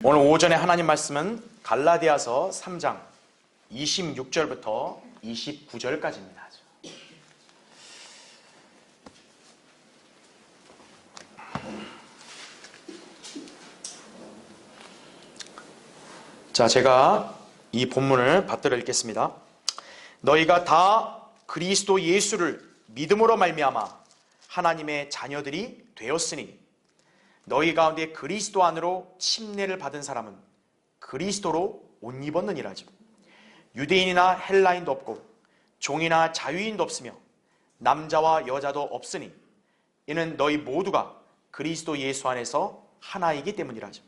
오늘 오전에 하나님 말씀은 갈라디아서 3장 26절부터 29절까지입니다. 자, 제가 이 본문을 받들어 읽겠습니다. 너희가 다 그리스도 예수를 믿음으로 말미암아 하나님의 자녀들이 되었으니 너희 가운데 그리스도 안으로 침례를 받은 사람은 그리스도로 옷 입었느니라죠. 유대인이나 헬라인도 없고 종이나 자유인도 없으며 남자와 여자도 없으니 이는 너희 모두가 그리스도 예수 안에서 하나이기 때문이라죠.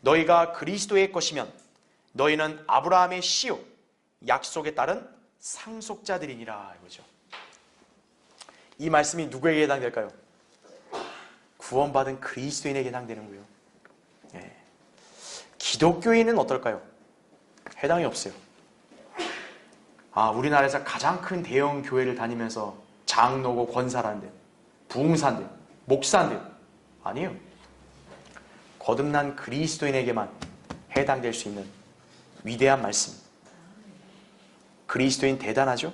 너희가 그리스도의 것이면 너희는 아브라함의 씨요 약속에 따른 상속자들이니라 이거죠. 이 말씀이 누구에게 해당될까요? 구원받은 그리스도인에게 해당되는 거예요. 기독교인은 어떨까요? 해당이 없어요. 우리나라에서 가장 큰 대형 교회를 다니면서 장로고 권사란데, 부흥사인데, 목사인데 아니에요. 거듭난 그리스도인에게만 해당될 수 있는 위대한 말씀. 그리스도인 대단하죠?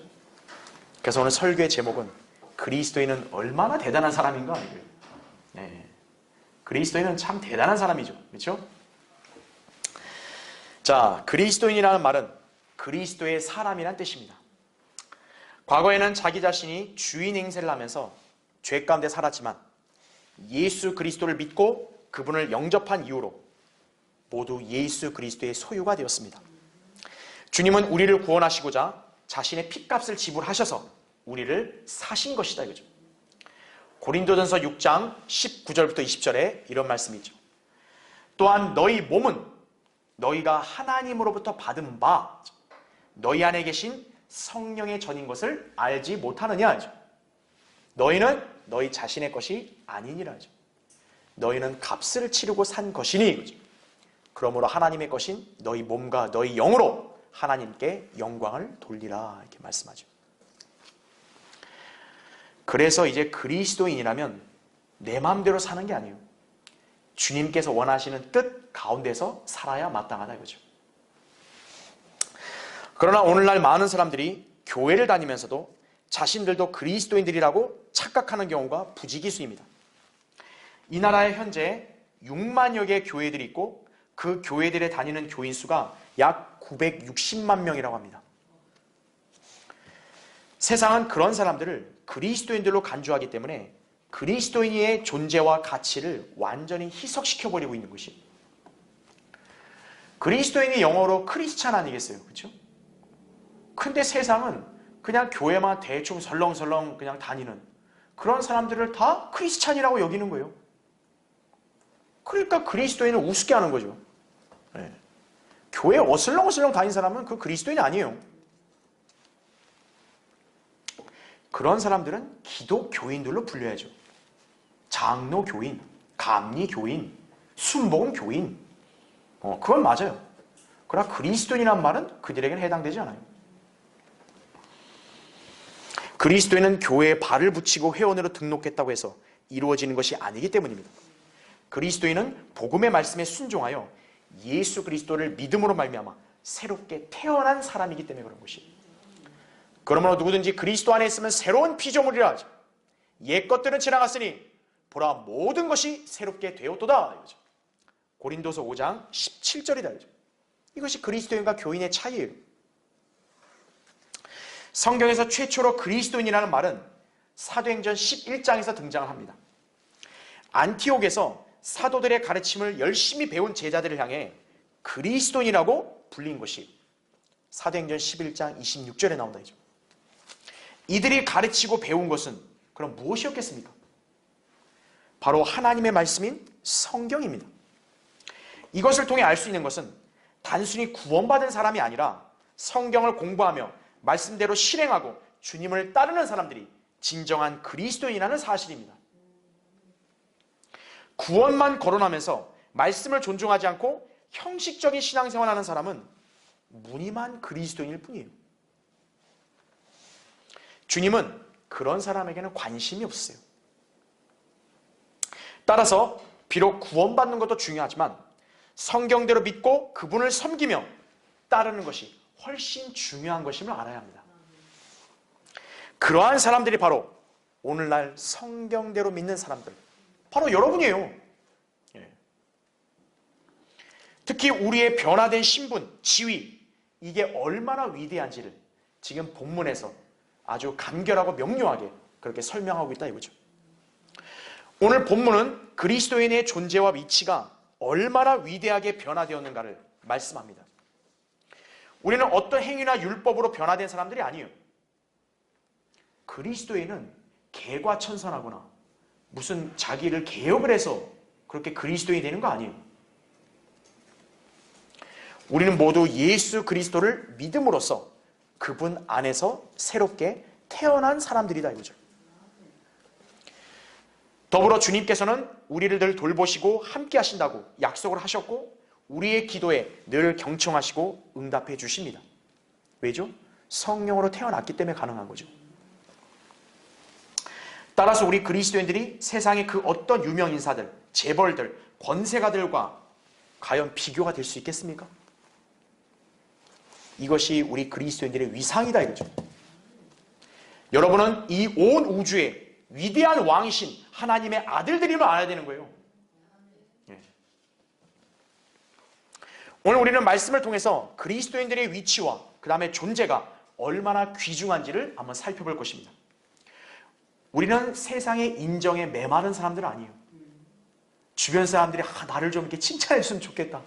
그래서 오늘 설교의 제목은 그리스도인은 얼마나 대단한 사람인가 이거예요. 그리스도인은 참 대단한 사람이죠. 그렇죠? 자, 그리스도인이라는 말은 그리스도의 사람이란 뜻입니다. 과거에는 자기 자신이 주인 행세를 하면서 죄 가운데 살았지만 예수 그리스도를 믿고 그분을 영접한 이후로 모두 예수 그리스도의 소유가 되었습니다. 주님은 우리를 구원하시고자 자신의 핏값을 지불하셔서 우리를 사신 것이다 이거죠. 고린도전서 6장 19절부터 20절에 이런 말씀이 있죠. 또한 너희 몸은 너희가 하나님으로부터 받은 바 너희 안에 계신 성령의 전인 것을 알지 못하느냐 하죠. 너희는 너희 자신의 것이 아니니라 하죠. 너희는 값을 치르고 산 것이니 이거죠. 그러므로 하나님의 것인 너희 몸과 너희 영으로 하나님께 영광을 돌리라 이렇게 말씀하죠. 그래서 이제 그리스도인이라면 내 마음대로 사는 게 아니에요. 주님께서 원하시는 뜻 가운데서 살아야 마땅하다 이거죠. 그러나 오늘날 많은 사람들이 교회를 다니면서도 자신들도 그리스도인들이라고 착각하는 경우가 부지기수입니다. 이 나라에 현재 6만여 개의 교회들이 있고 그 교회들에 다니는 교인 수가 약 960만 명이라고 합니다. 세상은 그런 사람들을 그리스도인들로 간주하기 때문에 그리스도인의 존재와 가치를 완전히 희석시켜버리고 있는 것이. 그리스도인이 영어로 크리스찬 아니겠어요? 그렇죠? 근데 세상은 그냥 교회만 대충 설렁설렁 그냥 다니는 그런 사람들을 다 크리스찬이라고 여기는 거예요. 그러니까 그리스도인을 우습게 하는 거죠. 교회 어슬렁어슬렁 다닌 사람은 그 그리스도인이 아니에요. 그런 사람들은 기독교인들로 불려야죠. 장로교인, 감리교인, 순복음교인. 그건 맞아요. 그러나 그리스도인이란 말은 그들에게는 해당되지 않아요. 그리스도인은 교회에 발을 붙이고 회원으로 등록했다고 해서 이루어지는 것이 아니기 때문입니다. 그리스도인은 복음의 말씀에 순종하여 예수 그리스도를 믿음으로 말미암아 새롭게 태어난 사람이기 때문에 그런 것이. 그러므로 누구든지 그리스도 안에 있으면 새로운 피조물이라 하죠. 옛 것들은 지나갔으니 보라 모든 것이 새롭게 되었도다 이거죠. 고린도서 5장 17절이다 이거죠. 이것이 그리스도인과 교인의 차이예요. 성경에서 최초로 그리스도인이라는 말은 사도행전 11장에서 등장을 합니다. 안티옥에서 사도들의 가르침을 열심히 배운 제자들을 향해 그리스도인이라고 불린 것이 사도행전 11장 26절에 나온다 이죠. 이들이 가르치고 배운 것은 그럼 무엇이었겠습니까? 바로 하나님의 말씀인 성경입니다. 이것을 통해 알 수 있는 것은 단순히 구원받은 사람이 아니라 성경을 공부하며 말씀대로 실행하고 주님을 따르는 사람들이 진정한 그리스도인이라는 사실입니다. 구원만 거론하면서 말씀을 존중하지 않고 형식적인 신앙생활하는 사람은 무늬만 그리스도인일 뿐이에요. 주님은 그런 사람에게는 관심이 없어요. 따라서 비록 구원받는 것도 중요하지만 성경대로 믿고 그분을 섬기며 따르는 것이 훨씬 중요한 것임을 알아야 합니다. 그러한 사람들이 바로 오늘날 성경대로 믿는 사람들, 바로 여러분이에요. 특히 우리의 변화된 신분, 지위, 이게 얼마나 위대한지를 지금 본문에서 아주 간결하고 명료하게 그렇게 설명하고 있다 이거죠. 오늘 본문은 그리스도인의 존재와 위치가 얼마나 위대하게 변화되었는가를 말씀합니다. 우리는 어떤 행위나 율법으로 변화된 사람들이 아니에요. 그리스도인은 개과천선하거나 무슨 자기를 개혁을 해서 그렇게 그리스도인이 되는 거 아니에요. 우리는 모두 예수 그리스도를 믿음으로써 그분 안에서 새롭게 태어난 사람들이다 이거죠. 더불어 주님께서는 우리를 늘 돌보시고 함께 하신다고 약속을 하셨고 우리의 기도에 늘 경청하시고 응답해 주십니다. 왜죠? 성령으로 태어났기 때문에 가능한 거죠. 따라서 우리 그리스도인들이 세상의 그 어떤 유명 인사들, 재벌들, 권세가들과 과연 비교가 될 수 있겠습니까? 이것이 우리 그리스도인들의 위상이다 이거죠. 여러분은 이 온 우주의 위대한 왕이신 하나님의 아들들임을 알아야 되는 거예요. 오늘 우리는 말씀을 통해서 그리스도인들의 위치와 그 다음에 존재가 얼마나 귀중한지를 한번 살펴볼 것입니다. 우리는 세상의 인정에 메마른 사람들은 아니에요. 주변 사람들이 나를 좀 이렇게 칭찬해 줬으면 좋겠다.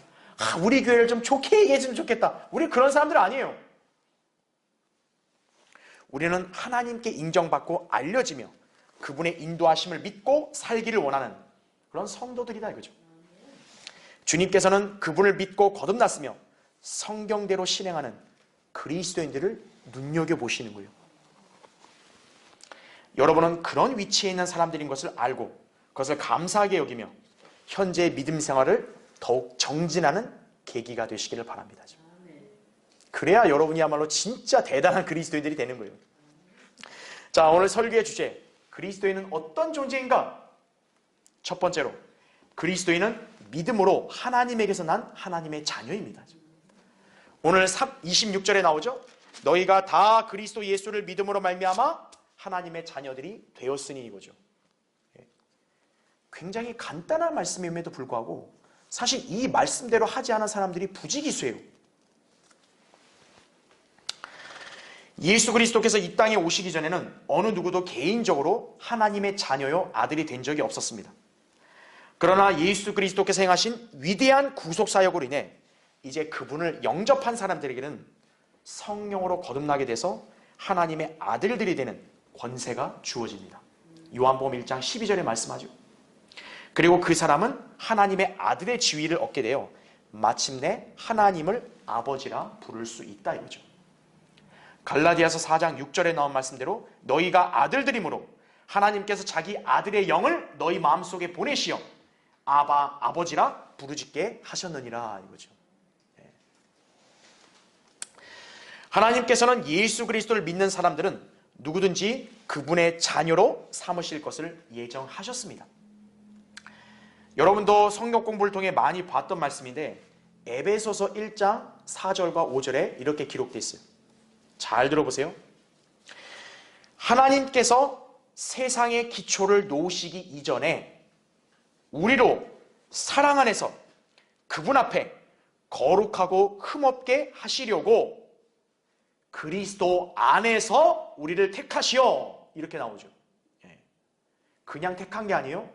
우리 교회를 좀 좋게 얘기해 줬으면 좋겠다. 우리 그런 사람들은 아니에요. 우리는 하나님께 인정받고 알려지며 그분의 인도하심을 믿고 살기를 원하는 그런 성도들이다 이거죠. 주님께서는 그분을 믿고 거듭났으며 성경대로 실행하는 그리스도인들을 눈여겨보시는 거예요. 여러분은 그런 위치에 있는 사람들인 것을 알고 그것을 감사하게 여기며 현재의 믿음 생활을 더욱 정진하는 계기가 되시기를 바랍니다. 그래야 여러분이야말로 진짜 대단한 그리스도인들이 되는 거예요. 자, 오늘 설교의 주제, 그리스도인은 어떤 존재인가? 첫 번째로, 그리스도인은 믿음으로 하나님에게서 난 하나님의 자녀입니다. 오늘 26절에 나오죠. 너희가 다 그리스도 예수를 믿음으로 말미암아 하나님의 자녀들이 되었으니 이거죠. 굉장히 간단한 말씀임에도 불구하고 사실 이 말씀대로 하지 않은 사람들이 부지기수예요. 예수 그리스도께서 이 땅에 오시기 전에는 어느 누구도 개인적으로 하나님의 자녀요 아들이 된 적이 없었습니다. 그러나 예수 그리스도께서 행하신 위대한 구속사역으로 인해 이제 그분을 영접한 사람들에게는 성령으로 거듭나게 돼서 하나님의 아들들이 되는 권세가 주어집니다. 요한복음 1장 12절에 말씀하죠. 그리고 그 사람은 하나님의 아들의 지위를 얻게 되어 마침내 하나님을 아버지라 부를 수 있다 이거죠. 갈라디아서 4장 6절에 나온 말씀대로 너희가 아들들이므로 하나님께서 자기 아들의 영을 너희 마음속에 보내시어 아버지라 부르짖게 하셨느니라 이거죠. 하나님께서는 예수 그리스도를 믿는 사람들은 누구든지 그분의 자녀로 삼으실 것을 예정하셨습니다. 여러분도 성경 공부를 통해 많이 봤던 말씀인데 에베소서 1장 4절과 5절에 이렇게 기록되어 있어요. 잘 들어보세요. 하나님께서 세상의 기초를 놓으시기 이전에 우리로 사랑 안에서 그분 앞에 거룩하고 흠없게 하시려고 그리스도 안에서 우리를 택하시어 이렇게 나오죠. 그냥 택한 게 아니에요.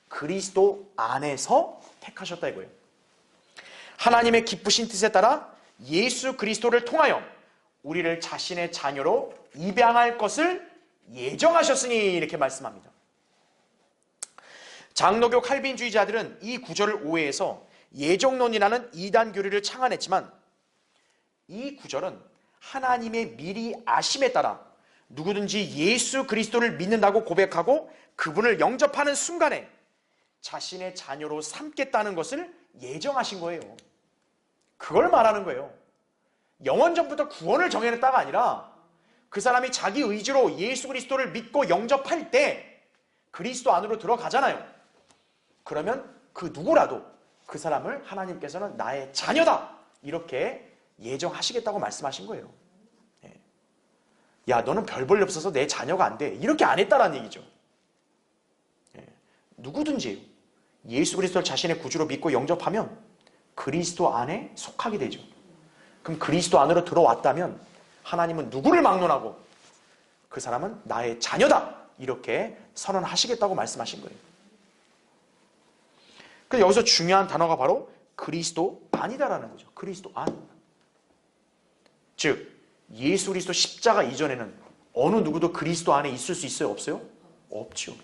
그리스도 안에서 택하셨다 이거예요. 하나님의 기쁘신 뜻에 따라 예수 그리스도를 통하여 우리를 자신의 자녀로 입양할 것을 예정하셨으니 이렇게 말씀합니다. 장로교 칼빈주의자들은 이 구절을 오해해서 예정론이라는 이단 교리를 창안했지만 이 구절은 하나님의 미리 아심에 따라 누구든지 예수 그리스도를 믿는다고 고백하고 그분을 영접하는 순간에 자신의 자녀로 삼겠다는 것을 예정하신 거예요. 그걸 말하는 거예요. 영원전부터 구원을 정해냈다가 아니라 그 사람이 자기 의지로 예수 그리스도를 믿고 영접할 때 그리스도 안으로 들어가잖아요. 그러면 그 누구라도 그 사람을 하나님께서는 나의 자녀다 이렇게 예정하시겠다고 말씀하신 거예요. 야, 너는 별 볼 일 없어서 내 자녀가 안 돼, 이렇게 안 했다라는 얘기죠. 누구든지 예수 그리스도를 자신의 구주로 믿고 영접하면 그리스도 안에 속하게 되죠. 그럼 그리스도 안으로 들어왔다면 하나님은 누구를 막론하고 그 사람은 나의 자녀다 이렇게 선언하시겠다고 말씀하신 거예요. 그래서 여기서 중요한 단어가 바로 그리스도 안이다라는 거죠. 그리스도 안. 즉 예수 그리스도 십자가 이전에는 어느 누구도 그리스도 안에 있을 수 있어요? 없어요? 없죠.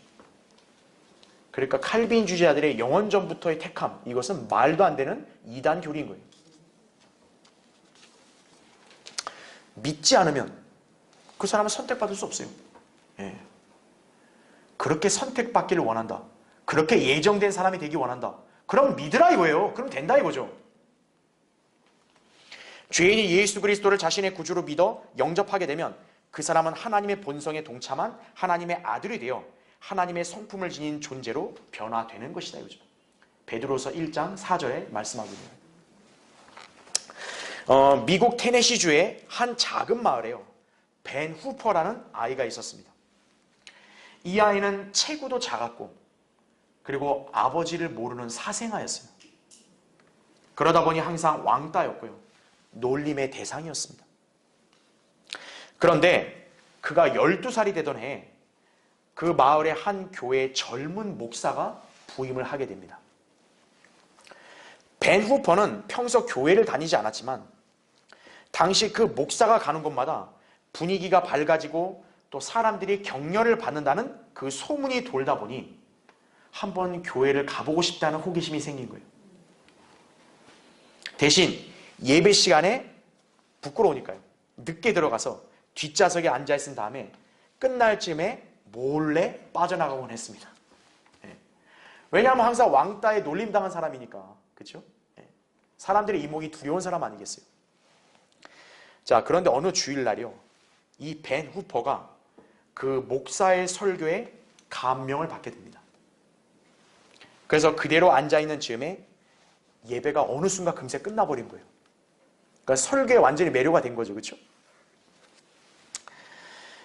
그러니까 칼빈주의자들의 영원전부터의 택함, 이것은 말도 안 되는 이단 교리인 거예요. 믿지 않으면 그 사람은 선택받을 수 없어요. 그렇게 선택받기를 원한다, 그렇게 예정된 사람이 되기 원한다, 그럼 믿으라 이거예요. 그럼 된다 이거죠. 죄인이 예수 그리스도를 자신의 구주로 믿어 영접하게 되면 그 사람은 하나님의 본성에 동참한 하나님의 아들이 되어 하나님의 성품을 지닌 존재로 변화되는 것이다 이거죠. 베드로서 1장 4절에 말씀하고 있네요. 미국 테네시주의 한 작은 마을에요, 벤 후퍼라는 아이가 있었습니다. 이 아이는 체구도 작았고 그리고 아버지를 모르는 사생아였어요. 그러다 보니 항상 왕따였고요, 놀림의 대상이었습니다. 그런데 그가 12살이 되던 해에 그 마을의 한 교회의 젊은 목사가 부임을 하게 됩니다. 벤 후퍼는 평소 교회를 다니지 않았지만 당시 그 목사가 가는 곳마다 분위기가 밝아지고 또 사람들이 격려를 받는다는 그 소문이 돌다 보니 한번 교회를 가보고 싶다는 호기심이 생긴 거예요. 대신 예배 시간에 부끄러우니까요, 늦게 들어가서 뒷좌석에 앉아있은 다음에 끝날 쯤에 몰래 빠져나가곤 했습니다. 왜냐하면 항상 왕따에 놀림당한 사람이니까. 그렇죠? 사람들의 이목이 두려운 사람 아니겠어요? 자, 그런데 어느 주일날이요, 이 벤 후퍼가 그 목사의 설교에 감명을 받게 됩니다. 그래서 그대로 앉아있는 즈음에 예배가 어느 순간 금세 끝나버린 거예요. 그러니까 설교에 완전히 매료가 된 거죠. 그렇죠?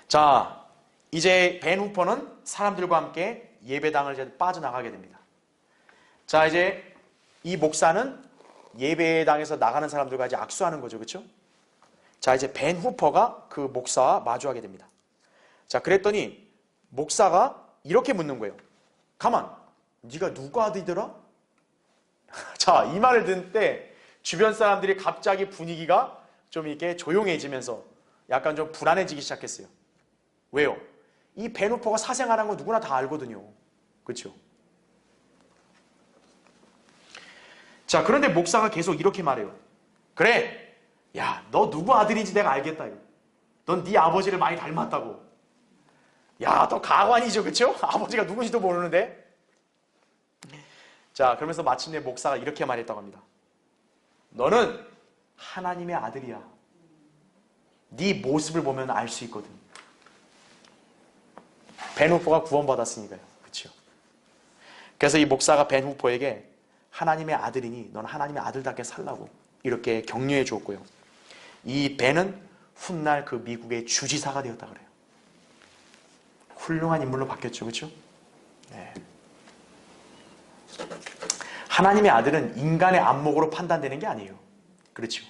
자, 이제 벤 후퍼는 사람들과 함께 예배당을 이제 빠져나가게 됩니다. 자, 이제 이 목사는 예배당에서 나가는 사람들과 이제 악수하는 거죠. 그렇죠? 자, 이제 벤 후퍼가 그 목사와 마주하게 됩니다. 자, 그랬더니 목사가 이렇게 묻는 거예요. 가만, 네가 누구 아들이더라? 자, 이 말을 듣는 때 주변 사람들이 갑자기 분위기가 좀 이렇게 조용해지면서 약간 좀 불안해지기 시작했어요. 왜요? 이 벤 후퍼가 사생활한 거 누구나 다 알거든요. 그렇죠? 자, 그런데 목사가 계속 이렇게 말해요. 그래, 야, 너 누구 아들인지 내가 알겠다. 넌 네 아버지를 많이 닮았다고. 야, 너 가관이죠. 그렇죠? 아버지가 누군지도 모르는데. 자, 그러면서 마침내 목사가 이렇게 말했다고 합니다. 너는 하나님의 아들이야. 네 모습을 보면 알 수 있거든. 벤 후퍼가 구원받았으니까요. 그렇죠? 그래서 이 목사가 벤 후퍼에게 하나님의 아들이니 넌 하나님의 아들답게 살라고 이렇게 격려해 주었고요. 이 벤은 훗날 그 미국의 주지사가 되었다 그래요. 훌륭한 인물로 바뀌었죠. 그렇죠? 네. 하나님의 아들은 인간의 안목으로 판단되는 게 아니에요. 그렇죠?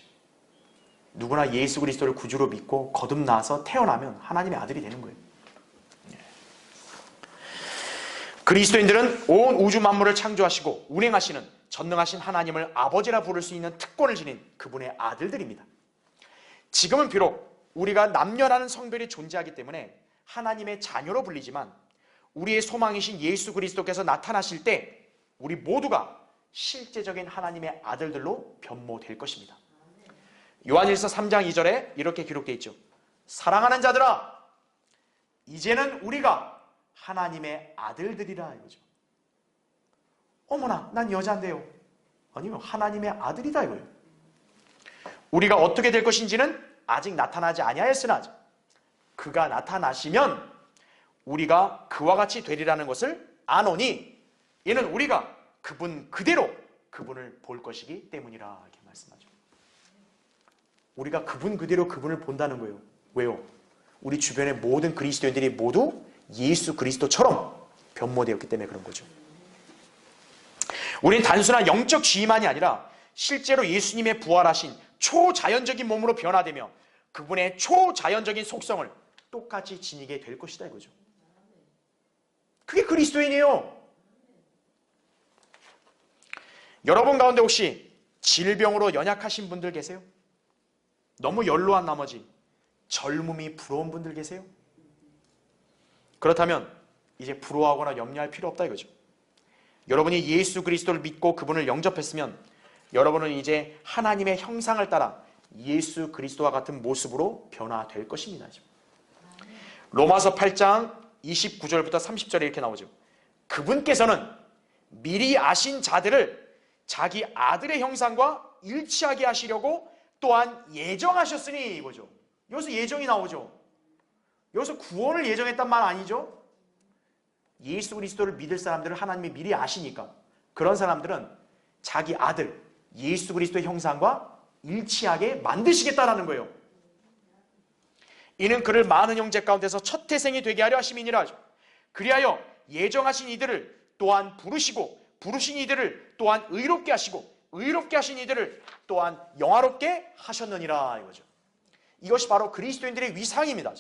누구나 예수 그리스도를 구주로 믿고 거듭나서 태어나면 하나님의 아들이 되는 거예요. 그리스도인들은 온 우주 만물을 창조하시고 운행하시는 전능하신 하나님을 아버지라 부를 수 있는 특권을 지닌 그분의 아들들입니다. 지금은 비록 우리가 남녀라는 성별이 존재하기 때문에 하나님의 자녀로 불리지만 우리의 소망이신 예수 그리스도께서 나타나실 때 우리 모두가 실제적인 하나님의 아들들로 변모될 것입니다. 요한일서 3장 2절에 이렇게 기록되어 있죠. 사랑하는 자들아, 이제는 우리가 하나님의 아들들이라 이거죠. 어머나, 난 여자인데요. 아니요, 하나님의 아들이다 이거예요. 우리가 어떻게 될 것인지는 아직 나타나지 아니하였으나 그가 나타나시면 우리가 그와 같이 되리라는 것을 아노니 이는 우리가 그분 그대로 그분을 볼 것이기 때문이라 이렇게 말씀하죠. 우리가 그분 그대로 그분을 본다는 거예요. 왜요? 우리 주변의 모든 그리스도인들이 모두 예수 그리스도처럼 변모되었기 때문에 그런 거죠. 우리는 단순한 영적 지위만이 아니라 실제로 예수님의 부활하신 초자연적인 몸으로 변화되며 그분의 초자연적인 속성을 똑같이 지니게 될 것이다 이거죠. 그게 그리스도인이에요. 여러분 가운데 혹시 질병으로 연약하신 분들 계세요? 너무 연로한 나머지 젊음이 부러운 분들 계세요? 그렇다면 이제 부러워하거나 염려할 필요 없다 이거죠. 여러분이 예수 그리스도를 믿고 그분을 영접했으면 여러분은 이제 하나님의 형상을 따라 예수 그리스도와 같은 모습으로 변화될 것입니다. 로마서 8장 29절부터 30절에 이렇게 나오죠. 그분께서는 미리 아신 자들을 자기 아들의 형상과 일치하게 하시려고 또한 예정하셨으니 이거죠. 여기서 예정이 나오죠. 여기서 구원을 예정했단 말 아니죠? 예수 그리스도를 믿을 사람들을 하나님이 미리 아시니까 그런 사람들은 자기 아들 예수 그리스도의 형상과 일치하게 만드시겠다라는 거예요. 이는 그를 많은 형제 가운데서 첫 태생이 되게 하려 하심이니라 하죠. 그리하여 예정하신 이들을 또한 부르시고 부르신 이들을 또한 의롭게 하시고 의롭게 하신 이들을 또한 영화롭게 하셨느니라 이거죠. 이것이 바로 그리스도인들의 위상입니다.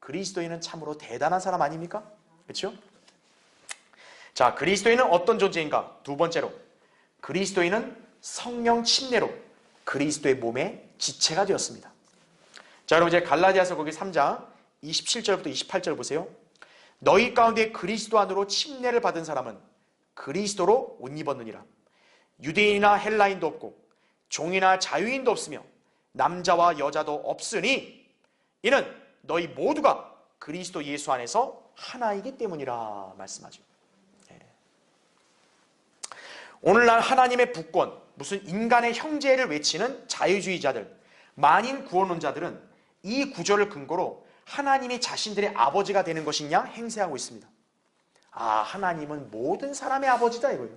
그리스도인은 참으로 대단한 사람 아닙니까? 그렇죠? 자, 그리스도인은 어떤 존재인가? 두 번째로 그리스도인은 성령 침례로 그리스도의 몸의 지체가 되었습니다. 자, 여러분 이제 갈라디아서 거기 3장 27절부터 28절 보세요. 너희 가운데 그리스도 안으로 침례를 받은 사람은 그리스도로 옷 입었느니라. 유대인이나 헬라인도 없고 종이나 자유인도 없으며 남자와 여자도 없으니 이는 너희 모두가 그리스도 예수 안에서 하나이기 때문이라 말씀하죠. 오늘날 하나님의 북권, 무슨 인간의 형제를 외치는 자유주의자들, 만인 구원론자들은 이 구절을 근거로 하나님이 자신들의 아버지가 되는 것이냐 행세하고 있습니다. 아, 하나님은 모든 사람의 아버지다 이거예요.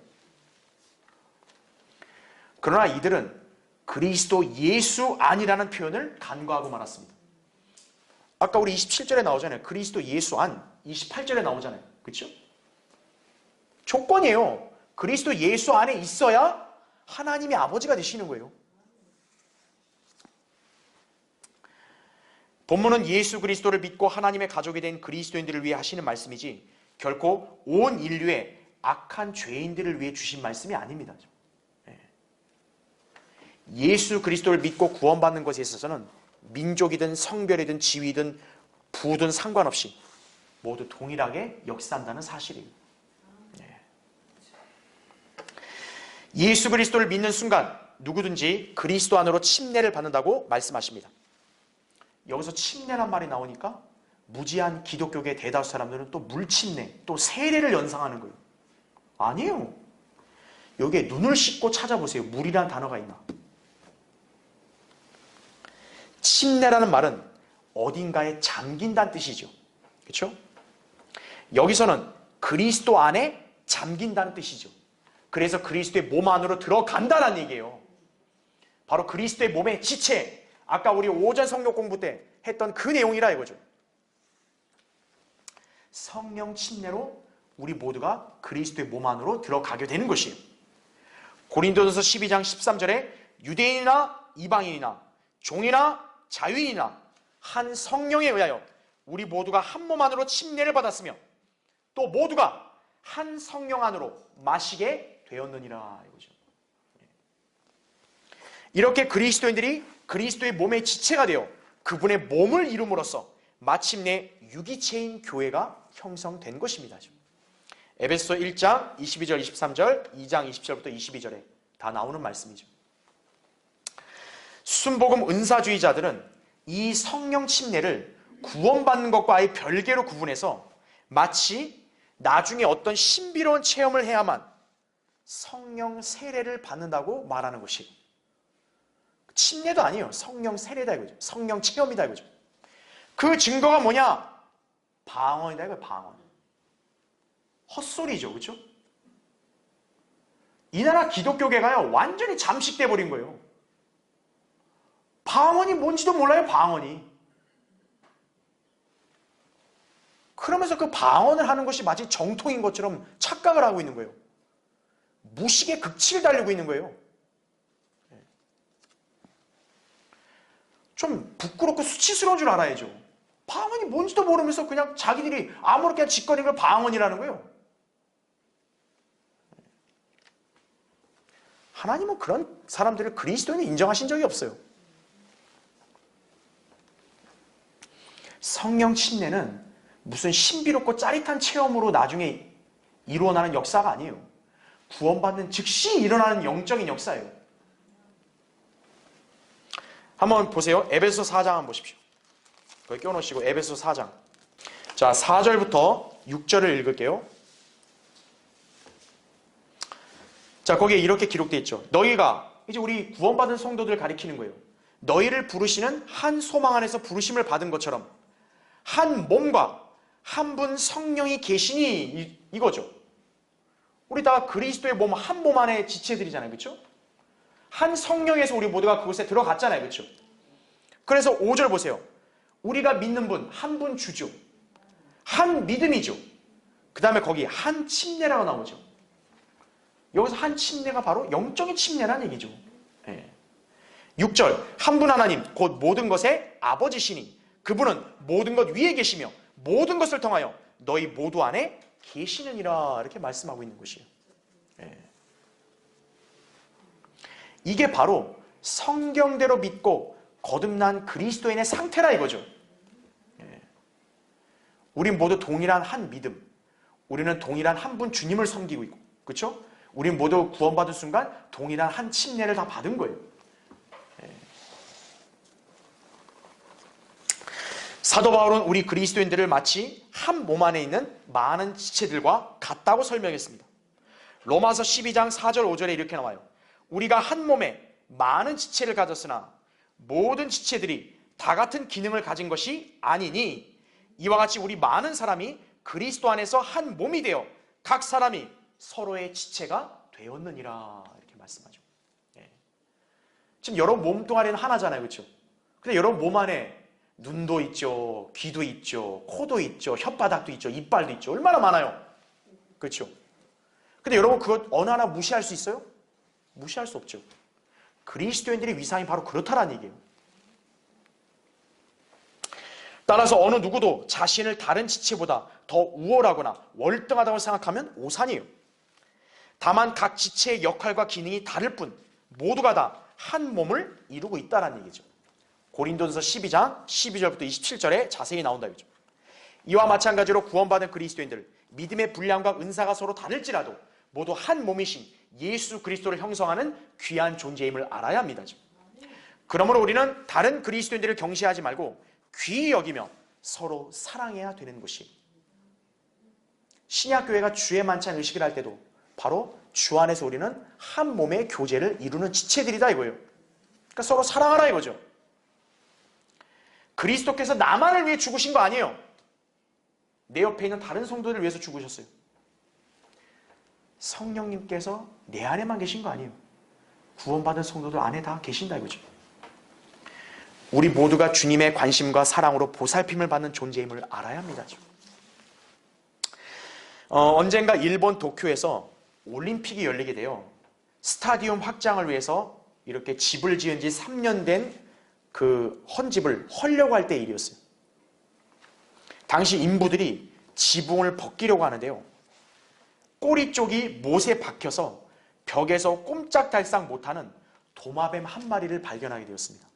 그러나 이들은 그리스도 예수 안이라는 표현을 간과하고 말았습니다. 아까 우리 27절에 나오잖아요. 그리스도 예수 안. 28절에 나오잖아요. 그렇죠? 조건이에요. 그리스도 예수 안에 있어야 하나님의 아버지가 되시는 거예요. 본문은 예수 그리스도를 믿고 하나님의 가족이 된 그리스도인들을 위해 하시는 말씀이지 결코 온 인류의 악한 죄인들을 위해 주신 말씀이 아닙니다. 예수 그리스도를 믿고 구원받는 것에 있어서는 민족이든 성별이든 지위든 부든 상관없이 모두 동일하게 역사한다는 사실이에요. 예수 그리스도를 믿는 순간 누구든지 그리스도 안으로 침례를 받는다고 말씀하십니다. 여기서 침례란 말이 나오니까 무지한 기독교계 대다수 사람들은 또 물침례, 또 세례를 연상하는 거예요. 아니에요. 여기에 눈을 씻고 찾아보세요. 물이라는 단어가 있나? 침례라는 말은 어딘가에 잠긴다는 뜻이죠. 그렇죠? 여기서는 그리스도 안에 잠긴다는 뜻이죠. 그래서 그리스도의 몸 안으로 들어간다는 얘기예요. 바로 그리스도의 몸의 지체, 아까 우리 오전 성경 공부 때 했던 그 내용이라 이거죠. 성령 침례로 우리 모두가 그리스도의 몸 안으로 들어가게 되는 것이에요. 고린도전서 12장 13절에 유대인이나 이방인이나 종이나 자유인이나 한 성령에 의하여 우리 모두가 한 몸 안으로 침례를 받았으며 또 모두가 한 성령 안으로 마시게 되었느니라 이거죠. 이렇게 그리스도인들이 그리스도의 몸의 지체가 되어 그분의 몸을 이룸으로써 마침내 유기체인 교회가 형성된 것입니다. 에베소서 1장 22절 23절 2장 20절부터 22절에 다 나오는 말씀이죠. 순복음 은사주의자들은 이 성령 침례를 구원받는 것과 아예 별개로 구분해서 마치 나중에 어떤 신비로운 체험을 해야만 성령 세례를 받는다고 말하는 것이 침례도 아니에요. 성령 세례다 이거죠. 성령 체험이다 이거죠. 그 증거가 뭐냐? 방언이다 이거예요. 방언. 헛소리죠. 그렇죠? 이 나라 기독교계가요 완전히 잠식돼 버린 거예요. 방언이 뭔지도 몰라요. 방언이. 그러면서 그 방언을 하는 것이 마치 정통인 것처럼 착각을 하고 있는 거예요. 무식의 극치를 달리고 있는 거예요. 좀 부끄럽고 수치스러운 줄 알아야죠. 방언이 뭔지도 모르면서 그냥 자기들이 아무렇게나 짓거리는 걸 방언이라는 거예요. 하나님은 그런 사람들을 그리스도인을 인정하신 적이 없어요. 성령 침례는 무슨 신비롭고 짜릿한 체험으로 나중에 일어나는 역사가 아니에요. 구원받는 즉시 일어나는 영적인 역사예요. 한번 보세요. 에베소서 4장 한번 보십시오. 거기 껴놓으시고 에베소서 4장. 자, 4절부터 6절을 읽을게요. 자, 거기에 이렇게 기록되어 있죠. 너희가, 이제 우리 구원받은 성도들을 가리키는 거예요. 너희를 부르시는 한 소망 안에서 부르심을 받은 것처럼 한 몸과 한 분 성령이 계시니, 이거죠. 우리 다 그리스도의 몸, 한 몸 안에 지체들이잖아요. 그렇죠? 한 성령에서 우리 모두가 그곳에 들어갔잖아요. 그렇죠? 그래서 5절 보세요. 우리가 믿는 분, 한 분 주죠. 한 믿음이죠. 그 다음에 거기 한 침례라고 나오죠. 여기서 한 침례가 바로 영적인 침례라는 얘기죠. 6절, 한 분 하나님, 곧 모든 것의 아버지시니 그분은 모든 것 위에 계시며 모든 것을 통하여 너희 모두 안에 계시느니라, 이렇게 말씀하고 있는 것이에요. 이게 바로 성경대로 믿고 거듭난 그리스도인의 상태라 이거죠. 우린 모두 동일한 한 믿음, 우리는 동일한 한 분 주님을 섬기고 있고, 그렇죠? 우린 모두 구원받은 순간 동일한 한 침례를 다 받은 거예요. 사도 바울은 우리 그리스도인들을 마치 한 몸 안에 있는 많은 지체들과 같다고 설명했습니다. 로마서 12장 4절 5절에 이렇게 나와요. 우리가 한 몸에 많은 지체를 가졌으나 모든 지체들이 다 같은 기능을 가진 것이 아니니 이와 같이 우리 많은 사람이 그리스도 안에서 한 몸이 되어 각 사람이 서로의 지체가 되었느니라, 이렇게 말씀하죠. 지금 여러분 몸뚱아리는 하나잖아요. 그렇죠? 근데 여러분 몸 안에 눈도 있죠, 귀도 있죠, 코도 있죠, 혓바닥도 있죠, 이빨도 있죠. 얼마나 많아요. 그렇죠? 근데 여러분 그것 어느 하나 무시할 수 있어요? 무시할 수 없죠. 그리스도인들의 위상이 바로 그렇다라는 얘기예요. 따라서 어느 누구도 자신을 다른 지체보다 더 우월하거나 월등하다고 생각하면 오산이에요. 다만 각 지체의 역할과 기능이 다를 뿐 모두가 다 한 몸을 이루고 있다는 얘기죠. 고린도전서 12장 12절부터 27절에 자세히 나온다 이거죠. 이와 마찬가지로 구원받은 그리스도인들, 믿음의 분량과 은사가 서로 다를지라도 모두 한 몸이신 예수 그리스도를 형성하는 귀한 존재임을 알아야 합니다. 그러므로 우리는 다른 그리스도인들을 경시하지 말고 귀히 여기며 서로 사랑해야 되는 것이, 신약교회가 주의 만찬 의식을 할 때도 바로 주 안에서 우리는 한 몸의 교제를 이루는 지체들이다 이거예요. 그러니까 서로 사랑하라 이거죠. 그리스도께서 나만을 위해 죽으신 거 아니에요. 내 옆에 있는 다른 성도들을 위해서 죽으셨어요. 성령님께서 내 안에만 계신 거 아니에요. 구원받은 성도들 안에 다 계신다 이거죠. 우리 모두가 주님의 관심과 사랑으로 보살핌을 받는 존재임을 알아야 합니다. 언젠가 일본 도쿄에서 올림픽이 열리게 돼요. 스타디움 확장을 위해서 이렇게 집을 지은 지 3년 된 그 헌집을 헐려고 할 때 일이었어요. 당시 인부들이 지붕을 벗기려고 하는데요. 꼬리 쪽이 못에 박혀서 벽에서 꼼짝달싹 못하는 도마뱀 한 마리를 발견하게 되었습니다.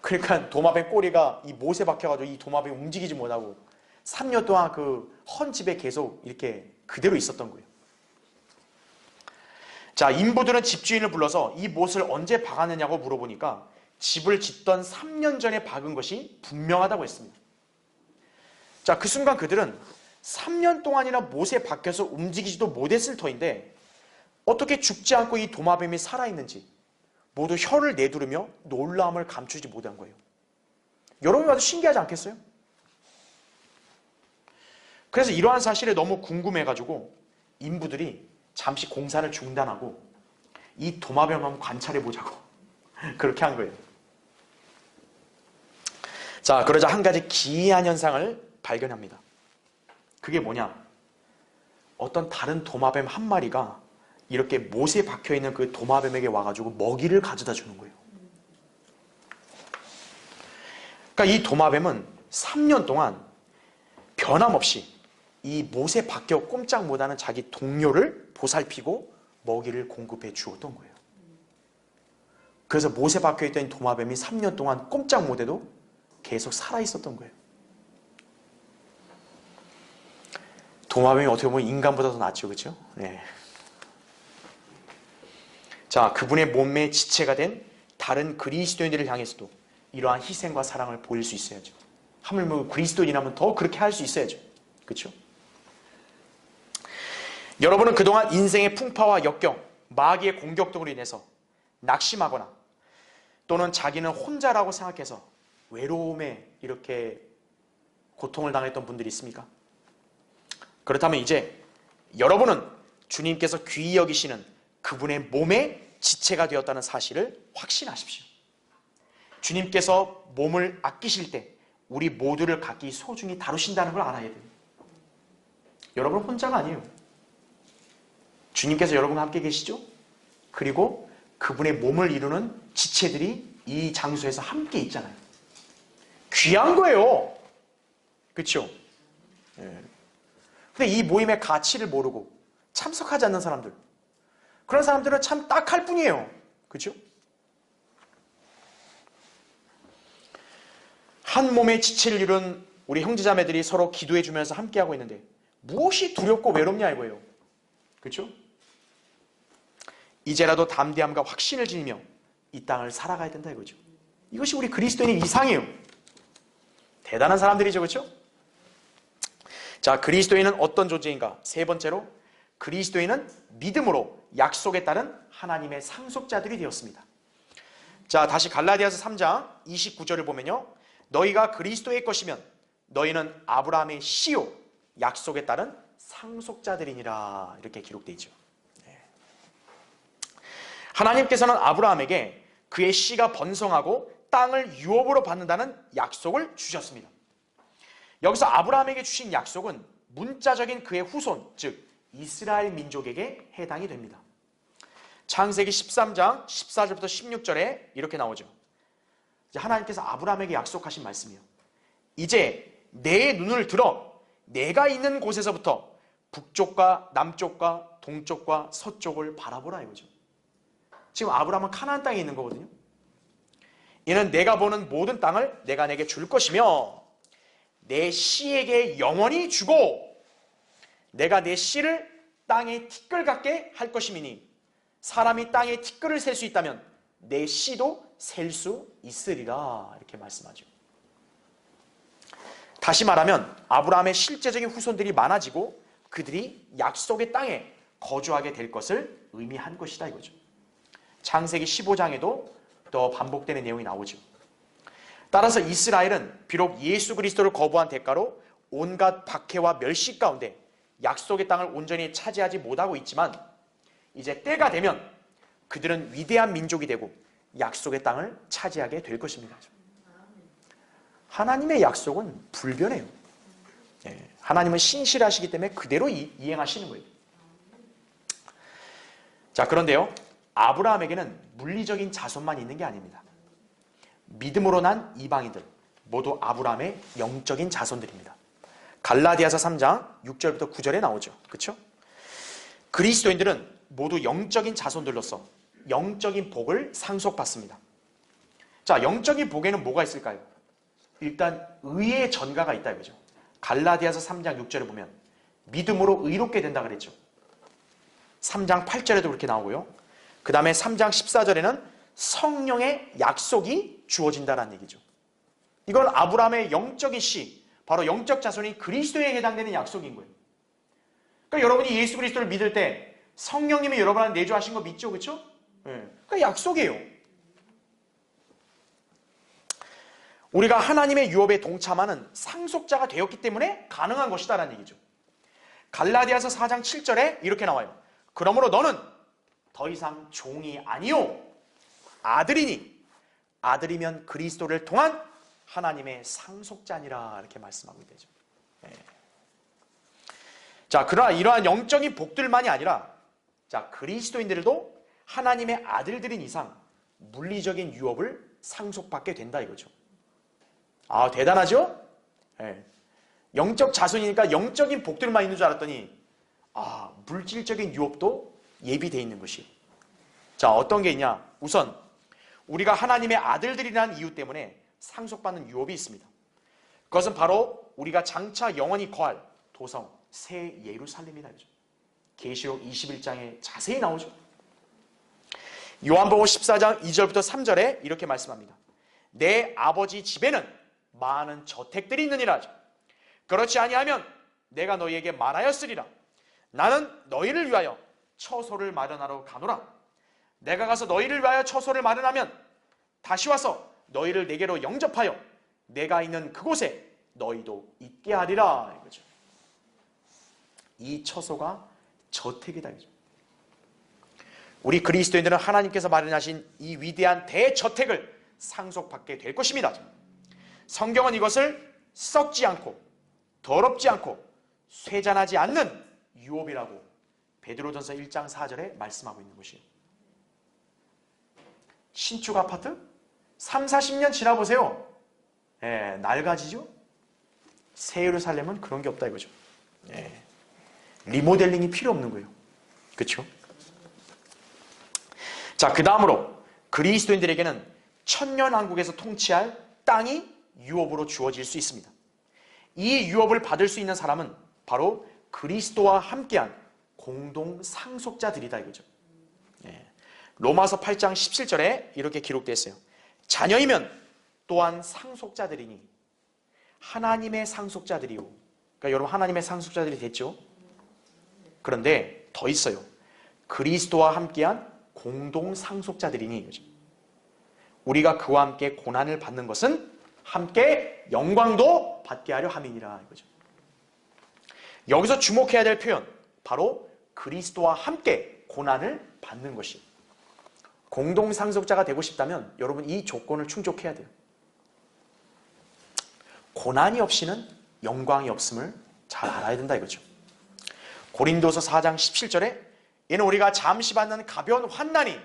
그러니까 도마뱀 꼬리가 이 못에 박혀가지고 이 도마뱀이 움직이지 못하고 3년 동안 그 헌집에 계속 이렇게 그대로 있었던 거예요. 자, 인부들은 집주인을 불러서 이 못을 언제 박았느냐고 물어보니까 집을 짓던 3년 전에 박은 것이 분명하다고 했습니다. 자, 그 순간 그들은 3년 동안이나 못에 박혀서 움직이지도 못했을 터인데 어떻게 죽지 않고 이 도마뱀이 살아있는지 모두 혀를 내두르며 놀라움을 감추지 못한 거예요. 여러분이 봐도 신기하지 않겠어요? 그래서 이러한 사실에 너무 궁금해가지고 인부들이 잠시 공사를 중단하고 이 도마뱀 한번 관찰해 보자고 그렇게 한 거예요. 자, 그러자 한 가지 기이한 현상을 발견합니다. 그게 뭐냐? 어떤 다른 도마뱀 한 마리가 이렇게 못에 박혀있는 그 도마뱀에게 와가지고 먹이를 가져다 주는 거예요. 그러니까 이 도마뱀은 3년 동안 변함없이 이 못에 박혀 꼼짝 못하는 자기 동료를 보살피고 먹이를 공급해 주었던 거예요. 그래서 못에 박혀있던 도마뱀이 3년 동안 꼼짝 못해도 계속 살아있었던 거예요. 도마뱀이 어떻게 보면 인간보다 더 낫죠, 그렇죠? 네. 자, 그분의 몸의 지체가 된 다른 그리스도인들을 향해서도 이러한 희생과 사랑을 보일 수 있어야죠. 하물며 그리스도인이라면 더 그렇게 할 수 있어야죠, 그렇죠? 여러분은 그동안 인생의 풍파와 역경, 마귀의 공격 등으로 인해서 낙심하거나 또는 자기는 혼자라고 생각해서 외로움에 이렇게 고통을 당했던 분들이 있습니까? 그렇다면 이제 여러분은 주님께서 귀히 여기시는 그분의 몸의 지체가 되었다는 사실을 확신하십시오. 주님께서 몸을 아끼실 때 우리 모두를 각기 소중히 다루신다는 걸 알아야 돼요. 여러분 혼자가 아니에요. 주님께서 여러분과 함께 계시죠? 그리고 그분의 몸을 이루는 지체들이 이 장소에서 함께 있잖아요. 귀한 거예요. 그렇죠? 근데 이 모임의 가치를 모르고 참석하지 않는 사람들, 그런 사람들은 참 딱할 뿐이에요. 그렇죠? 한 몸의 지체를 이룬 우리 형제자매들이 서로 기도해 주면서 함께하고 있는데 무엇이 두렵고 외롭냐 이거예요. 그렇죠? 이제라도 담대함과 확신을 지니며 이 땅을 살아가야 된다 이거죠. 이것이 우리 그리스도인의 이상이에요. 대단한 사람들이죠, 그렇죠? 자, 그리스도인은 어떤 존재인가? 세 번째로, 그리스도인은 믿음으로 약속에 따른 하나님의 상속자들이 되었습니다. 자, 다시 갈라디아서 3장 29절을 보면요, 너희가 그리스도의 것이면 너희는 아브라함의 씨요 약속에 따른 상속자들이니라, 이렇게 기록되어 있죠. 하나님께서는 아브라함에게 그의 씨가 번성하고 땅을 유업으로 받는다는 약속을 주셨습니다. 여기서 아브라함에게 주신 약속은 문자적인 그의 후손, 즉 이스라엘 민족에게 해당이 됩니다. 창세기 13장 14절부터 16절에 이렇게 나오죠. 하나님께서 아브라함에게 약속하신 말씀이요, 이제 내 눈을 들어 내가 있는 곳에서부터 북쪽과 남쪽과 동쪽과 서쪽을 바라보라 이거죠. 지금 아브라함은 가나안 땅에 있는 거거든요. 이는 내가 보는 모든 땅을 내가 내게 줄 것이며 내 씨에게 영원히 주고 내가 내 씨를 땅에 티끌 같게 할 것이미니 사람이 땅에 티끌을 셀 수 있다면 내 씨도 셀 수 있으리라, 이렇게 말씀하죠. 다시 말하면 아브라함의 실제적인 후손들이 많아지고 그들이 약속의 땅에 거주하게 될 것을 의미한 것이다 이거죠. 창세기 15장에도 또 반복되는 내용이 나오죠. 따라서 이스라엘은 비록 예수 그리스도를 거부한 대가로 온갖 박해와 멸시 가운데 약속의 땅을 온전히 차지하지 못하고 있지만 이제 때가 되면 그들은 위대한 민족이 되고 약속의 땅을 차지하게 될 것입니다. 하나님의 약속은 불변해요. 하나님은 신실하시기 때문에 그대로 이행하시는 거예요. 자, 그런데요, 아브라함에게는 물리적인 자손만 있는 게 아닙니다. 믿음으로 난 이방인들 모두 아브라함의 영적인 자손들입니다. 갈라디아서 3장 6절부터 9절에 나오죠. 그렇죠? 그리스도인들은 모두 영적인 자손들로서 영적인 복을 상속받습니다. 자, 영적인 복에는 뭐가 있을까요? 일단 의의 전가가 있다 이거죠. 갈라디아서 3장 6절에 보면 믿음으로 의롭게 된다 그랬죠. 3장 8절에도 그렇게 나오고요. 그 다음에 3장 14절에는 성령의 약속이 주어진다는 얘기죠. 이건 아브라함의 영적인 씨, 바로 영적 자손이 그리스도에 해당되는 약속인 거예요. 그러니까 여러분이 예수 그리스도를 믿을 때 성령님이 여러분한테 내주하신 거 믿죠, 그렇죠? 그러니까 약속이에요. 우리가 하나님의 유업에 동참하는 상속자가 되었기 때문에 가능한 것이다라는 얘기죠. 갈라디아서 4장 7절에 이렇게 나와요. 그러므로 너는 더 이상 종이 아니요 아들이니 아들이면 그리스도를 통한 하나님의 상속자니라 이렇게 말씀하고 있죠. 자, 그러나 이러한 영적인 복들만이 아니라 자, 그리스도인들도 하나님의 아들들인 이상 물리적인 유업을 상속받게 된다 이거죠. 아, 대단하죠? 예. 영적 자손이니까 영적인 복들만 있는 줄 알았더니 아, 물질적인 유업도 예비되어 있는 것이. 자, 어떤 게 있냐? 우선 우리가 하나님의 아들들이라는 이유 때문에 상속받는 유업이 있습니다. 그것은 바로 우리가 장차 영원히 거할 도성 새 예루살렘이다. 계시록 21장에 자세히 나오죠. 요한복음 14장 2절부터 3절에 이렇게 말씀합니다. 내 아버지 집에는 많은 저택들이 있느니라. 그렇지 아니하면 내가 너희에게 말하였으리라. 나는 너희를 위하여 처소를 마련하러 가노라. 내가 가서 너희를 위하여 처소를 마련하면 다시 와서 너희를 내게로 영접하여 내가 있는 그곳에 너희도 있게 하리라 이거죠. 이 처소가 저택이다 이거죠. 우리 그리스도인들은 하나님께서 마련하신 이 위대한 대저택을 상속받게 될 것입니다. 성경은 이것을 썩지 않고 더럽지 않고 쇠잔하지 않는 유업이라고 베드로전서 1장 4절에 말씀하고 있는 것이에요. 신축 아파트? 3, 40년 지나보세요. 예, 낡아지죠? 새 예루살렘은 그런 게 없다 이거죠. 예, 리모델링이 필요 없는 거예요. 그렇죠? 자, 그 다음으로 그리스도인들에게는 천년왕국에서 통치할 땅이 유업으로 주어질 수 있습니다. 이 유업을 받을 수 있는 사람은 바로 그리스도와 함께한 공동 상속자들이다 이거죠. 예. 로마서 8장 17절에 이렇게 기록되어 있어요. 자녀이면 또한 상속자들이니 하나님의 상속자들이요. 그러니까 여러분 하나님의 상속자들이 됐죠. 그런데 더 있어요. 그리스도와 함께한 공동 상속자들이니 이거죠. 우리가 그와 함께 고난을 받는 것은 함께 영광도 받게 하려 함이니라 이거죠. 여기서 주목해야 될 표현 바로 그리스도와 함께 고난을 받는 것이. 공동 상속자가 되고 싶다면 여러분 이 조건을 충족해야 돼요. 고난이 없이는 영광이 없음을 잘 알아야 된다 이거죠. 고린도서 4장 17절에 이는 우리가 잠시 받는 가벼운 환난이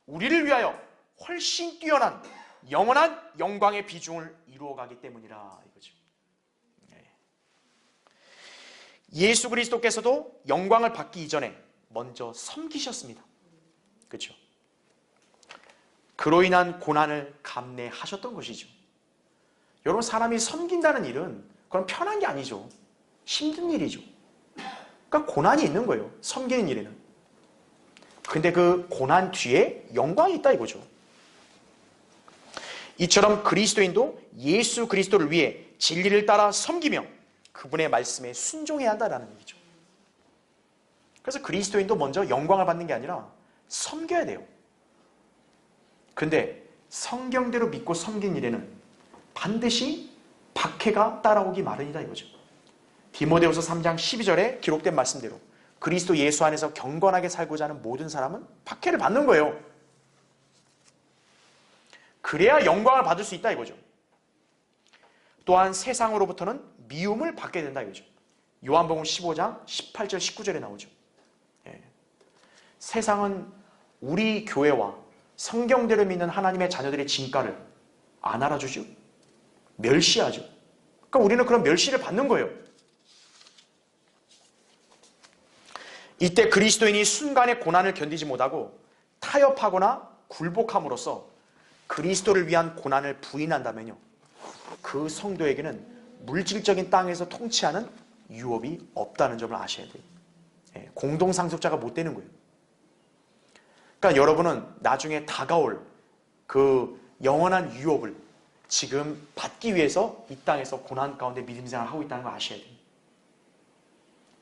우리를 위하여 훨씬 뛰어난 영원한 영광의 비중을 이루어가기 때문이라 이거죠. 예수 그리스도께서도 영광을 받기 이전에 먼저 섬기셨습니다. 그렇죠? 그로 인한 고난을 감내하셨던 것이죠. 여러분 사람이 섬긴다는 일은 그건 편한 게 아니죠. 힘든 일이죠. 그러니까 고난이 있는 거예요. 섬기는 일에는. 근데 그 고난 뒤에 영광이 있다 이거죠. 이처럼 그리스도인도 예수 그리스도를 위해 진리를 따라 섬기며 그분의 말씀에 순종해야 한다는 얘기죠. 그래서 그리스도인도 먼저 영광을 받는 게 아니라 섬겨야 돼요. 근데 성경대로 믿고 섬긴 일에는 반드시 박해가 따라오기 마련이다 이거죠. 디모데후서 3장 12절에 기록된 말씀대로 그리스도 예수 안에서 경건하게 살고자 하는 모든 사람은 박해를 받는 거예요. 그래야 영광을 받을 수 있다 이거죠. 또한 세상으로부터는 미움을 받게 된다 이거죠. 요한복음 15장 18절 19절에 나오죠. 예. 세상은 우리 교회와 성경대로 믿는 하나님의 자녀들의 진가를 안 알아주죠. 멸시하죠. 그러니까 우리는 그런 멸시를 받는 거예요. 이때 그리스도인이 순간의 고난을 견디지 못하고 타협하거나 굴복함으로써 그리스도를 위한 고난을 부인한다면요, 그 성도에게는 물질적인 땅에서 통치하는 유업이 없다는 점을 아셔야 돼요. 예, 공동상속자가 못 되는 거예요. 그러니까 여러분은 나중에 다가올 그 영원한 유업을 지금 받기 위해서 이 땅에서 고난 가운데 믿음 생활을 하고 있다는 걸 아셔야 돼요.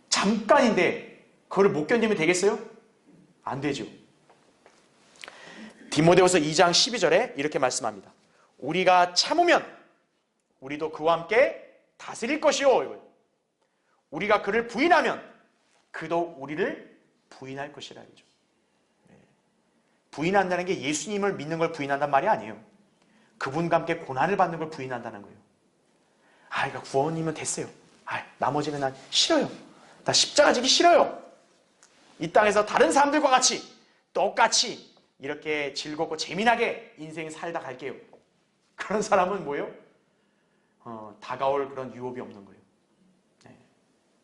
잠깐인데 그걸 못 견디면 되겠어요? 안 되죠. 디모데후서 2장 12절에 이렇게 말씀합니다. 우리가 참으면 우리도 그와 함께 다스릴 것이요. 우리가 그를 부인하면 그도 우리를 부인할 것이라 이죠. 부인한다는 게 예수님을 믿는 걸 부인한단 말이 아니에요. 그분과 함께 고난을 받는 걸 부인한다는 거예요. 그러니까 구원이면 됐어요. 나머지는 난 싫어요. 나 십자가 지기 싫어요. 이 땅에서 다른 사람들과 같이 똑같이 이렇게 즐겁고 재미나게 인생 살다 갈게요. 그런 사람은 뭐예요? 다가올 그런 유혹이 없는 거예요.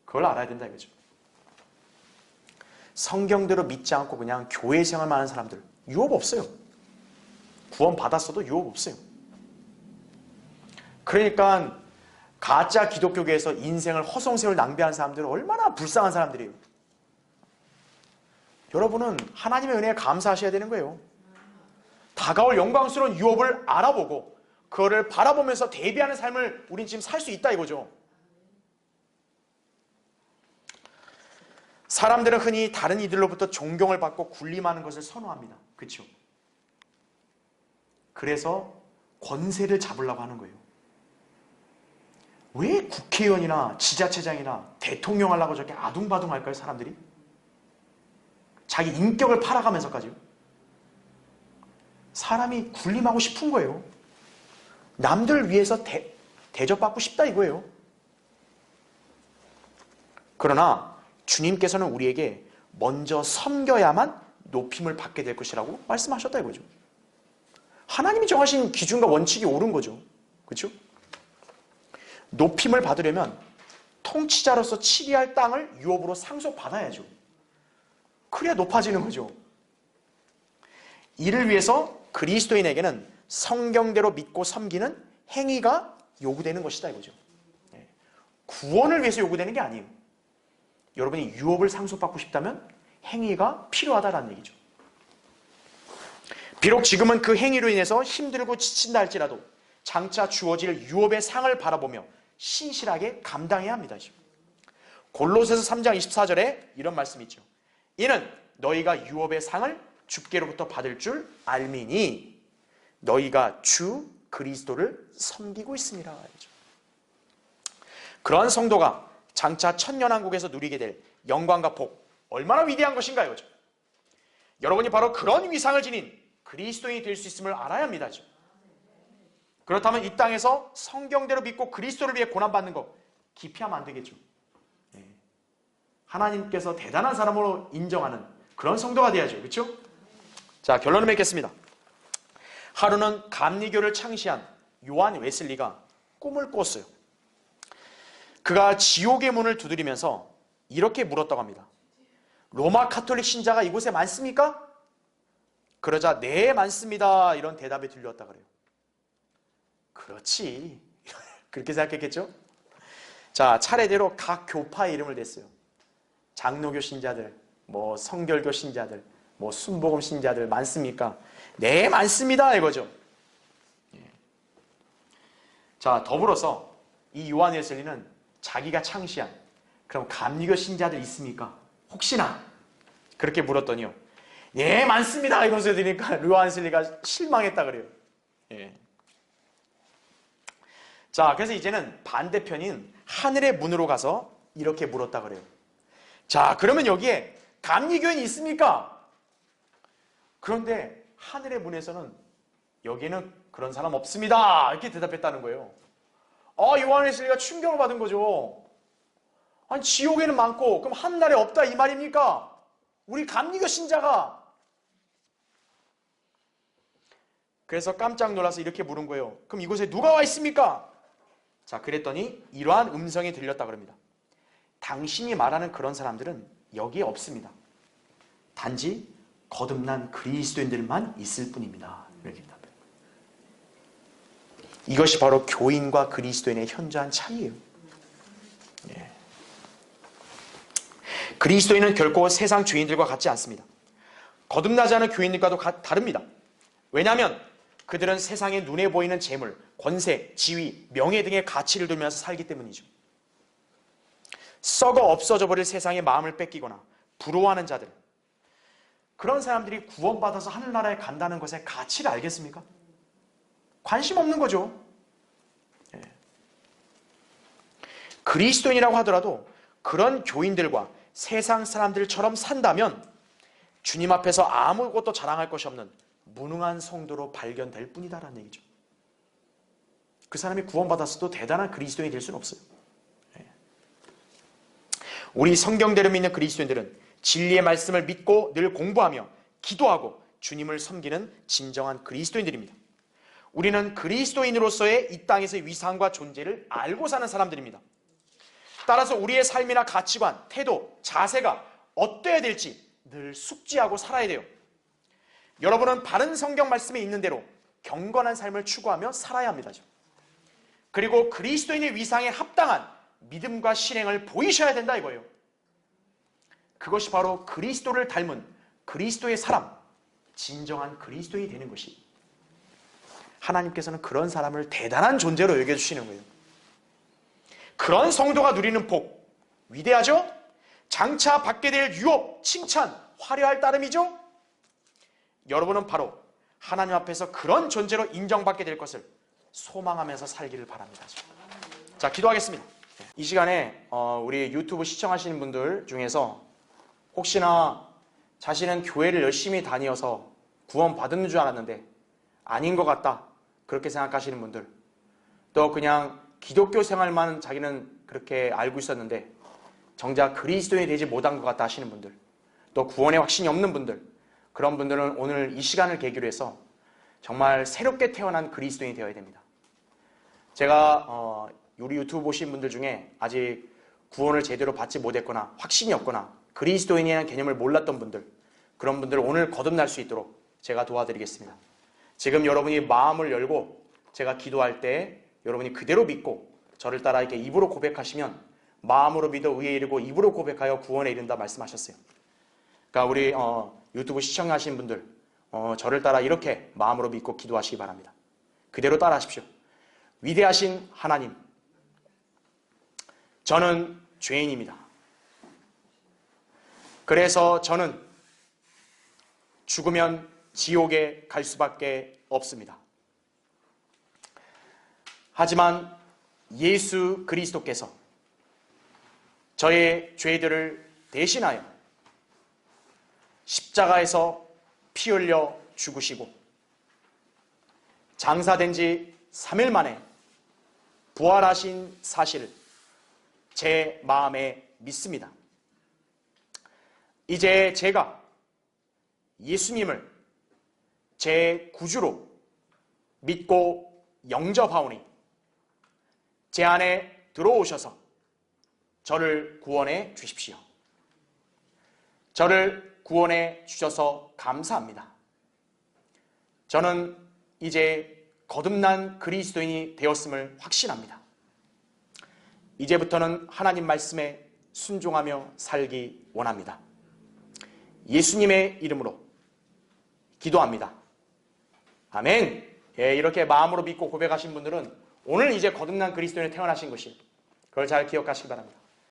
그걸 알아야 된다 이거죠. 성경대로 믿지 않고 그냥 교회 생활만 하는 사람들 유혹 없어요. 구원 받았어도 유혹 없어요. 그러니까 가짜 기독교계에서 인생을 허송세월 낭비하는 사람들은 얼마나 불쌍한 사람들이에요. 여러분은 하나님의 은혜에 감사하셔야 되는 거예요. 다가올 영광스러운 유업을 알아보고 그거를 바라보면서 대비하는 삶을 우린 지금 살 수 있다 이거죠. 사람들은 흔히 다른 이들로부터 존경을 받고 군림하는 것을 선호합니다. 그렇죠? 그래서 권세를 잡으려고 하는 거예요. 왜 국회의원이나 지자체장이나 대통령 하려고 저렇게 아둥바둥 할까요, 사람들이? 자기 인격을 팔아가면서까지요. 사람이 군림하고 싶은 거예요. 남들 위해서 대접받고 싶다 이거예요. 그러나 주님께서는 우리에게 먼저 섬겨야만 높임을 받게 될 것이라고 말씀하셨다 이거죠. 하나님이 정하신 기준과 원칙이 옳은 거죠. 그렇죠? 높임을 받으려면 통치자로서 치리할 땅을 유업으로 상속받아야죠. 그래야 높아지는 거죠. 이를 위해서 그리스도인에게는 성경대로 믿고 섬기는 행위가 요구되는 것이다 이거죠. 구원을 위해서 요구되는 게 아니에요. 여러분이 유업을 상속받고 싶다면 행위가 필요하다는 얘기죠. 비록 지금은 그 행위로 인해서 힘들고 지친다 할지라도 장차 주어질 유업의 상을 바라보며 신실하게 감당해야 합니다. 골로새서 3장 24절에 이런 말씀이 있죠. 이는 너희가 유업의 상을 주께로부터 받을 줄 알미니 너희가 주 그리스도를 섬기고 있습니다. 그러한 성도가 장차 천년왕국에서 누리게 될 영광과 복 얼마나 위대한 것인가 이거죠. 여러분이 바로 그런 위상을 지닌 그리스도인이 될 수 있음을 알아야 합니다. 그렇다면 이 땅에서 성경대로 믿고 그리스도를 위해 고난받는 거 기피하면 안 되겠죠. 하나님께서 대단한 사람으로 인정하는 그런 성도가 돼야죠. 그렇죠? 자, 결론을 맺겠습니다. 하루는 감리교를 창시한 요한 웨슬리가 꿈을 꿨어요. 그가 지옥의 문을 두드리면서 이렇게 물었다고 합니다. 로마 카톨릭 신자가 이곳에 많습니까? 그러자 네, 많습니다. 이런 대답이 들려왔다 그래요. 그렇지. 그렇게 생각했겠죠? 자, 차례대로 각 교파의 이름을 댔어요. 장로교 신자들, 성결교 신자들, 순복음 신자들 많습니까? 네, 많습니다. 이거죠. 자, 더불어서 이 요한 웨슬리는 자기가 창시한 그럼 감리교 신자들 있습니까? 혹시나 그렇게 물었더니요. 네, 많습니다. 이러면서 드리니까 요한 웨슬리가 실망했다 그래요. 자, 그래서 이제는 반대편인 하늘의 문으로 가서 이렇게 물었다 그래요. 자, 그러면 여기에 감리교인이 있습니까? 그런데 하늘의 문에서는 여기에는 그런 사람 없습니다. 이렇게 대답했다는 거예요. 요한 웨슬리가 충격을 받은 거죠. 아니, 지옥에는 많고 그럼 하늘에 없다 이 말입니까? 우리 감리교 신자가. 그래서 깜짝 놀라서 이렇게 물은 거예요. 그럼 이곳에 누가 와 있습니까? 자, 그랬더니 이러한 음성이 들렸다 그럽니다. 당신이 말하는 그런 사람들은 여기에 없습니다. 단지 거듭난 그리스도인들만 있을 뿐입니다. 이렇게 답해요. 이것이 바로 교인과 그리스도인의 현저한 차이예요. 그리스도인은 결코 세상 죄인들과 같지 않습니다. 거듭나지 않은 교인들과도 다릅니다. 왜냐하면 그들은 세상에 눈에 보이는 재물, 권세, 지위, 명예 등의 가치를 두면서 살기 때문이죠. 썩어 없어져 버릴 세상에 마음을 뺏기거나 부러워하는 자들, 그런 사람들이 구원받아서 하늘나라에 간다는 것의 가치를 알겠습니까? 관심 없는 거죠. 그리스도인이라고 하더라도 그런 교인들과 세상 사람들처럼 산다면 주님 앞에서 아무것도 자랑할 것이 없는 무능한 성도로 발견될 뿐이다라는 얘기죠. 그 사람이 구원받았어도 대단한 그리스도인이 될 수는 없어요. 우리 성경대로 믿는 그리스도인들은 진리의 말씀을 믿고 늘 공부하며 기도하고 주님을 섬기는 진정한 그리스도인들입니다. 우리는 그리스도인으로서의 이 땅에서의 위상과 존재를 알고 사는 사람들입니다. 따라서 우리의 삶이나 가치관, 태도, 자세가 어때야 될지 늘 숙지하고 살아야 돼요. 여러분은 바른 성경 말씀에 있는 대로 경건한 삶을 추구하며 살아야 합니다. 그리고 그리스도인의 위상에 합당한 믿음과 실행을 보이셔야 된다 이거예요. 그것이 바로 그리스도를 닮은 그리스도의 사람, 진정한 그리스도인이 되는 것이, 하나님께서는 그런 사람을 대단한 존재로 여겨주시는 거예요. 그런 성도가 누리는 복, 위대하죠? 장차 받게 될 유업, 칭찬, 화려할 따름이죠? 여러분은 바로 하나님 앞에서 그런 존재로 인정받게 될 것을 소망하면서 살기를 바랍니다. 자, 기도하겠습니다. 이 시간에 우리 유튜브 시청하시는 분들 중에서 혹시나 자신은 교회를 열심히 다니어서 구원 받은 줄 알았는데 아닌 것 같다, 그렇게 생각하시는 분들, 또 그냥 기독교 생활만 자기는 그렇게 알고 있었는데 정작 그리스도인이 되지 못한 것 같다 하시는 분들, 또 구원의 확신이 없는 분들, 그런 분들은 오늘 이 시간을 계기로 해서 정말 새롭게 태어난 그리스도인이 되어야 됩니다. 제가 우리 유튜브 보신 분들 중에 아직 구원을 제대로 받지 못했거나 확신이 없거나 그리스도인이라는 개념을 몰랐던 분들, 그런 분들 오늘 거듭날 수 있도록 제가 도와드리겠습니다. 지금 여러분이 마음을 열고 제가 기도할 때 여러분이 그대로 믿고 저를 따라 이렇게 입으로 고백하시면 마음으로 믿어 의에 이르고 입으로 고백하여 구원에 이른다 말씀하셨어요. 그러니까 우리 유튜브 시청하시는 분들 저를 따라 이렇게 마음으로 믿고 기도하시기 바랍니다. 그대로 따라 하십시오. 위대하신 하나님, 저는 죄인입니다. 그래서 저는 죽으면 지옥에 갈 수밖에 없습니다. 하지만 예수 그리스도께서 저의 죄들을 대신하여 십자가에서 피 흘려 죽으시고 장사된 지 3일 만에 부활하신 사실을 제 마음에 믿습니다. 이제 제가 예수님을 제 구주로 믿고 영접하오니 제 안에 들어오셔서 저를 구원해 주십시오. 저를 구원해 주셔서 감사합니다. 저는 이제 거듭난 그리스도인이 되었음을 확신합니다. 이제부터는 하나님 말씀에 순종하며 살기 원합니다. 예수님의 이름으로 기도합니다. 아멘. 이렇게 마음으로 믿고 고백하신 분들은 오늘 이제 거듭난 그리스도인이 태어나신 것이, 그걸 잘 기억하시기 바랍니다.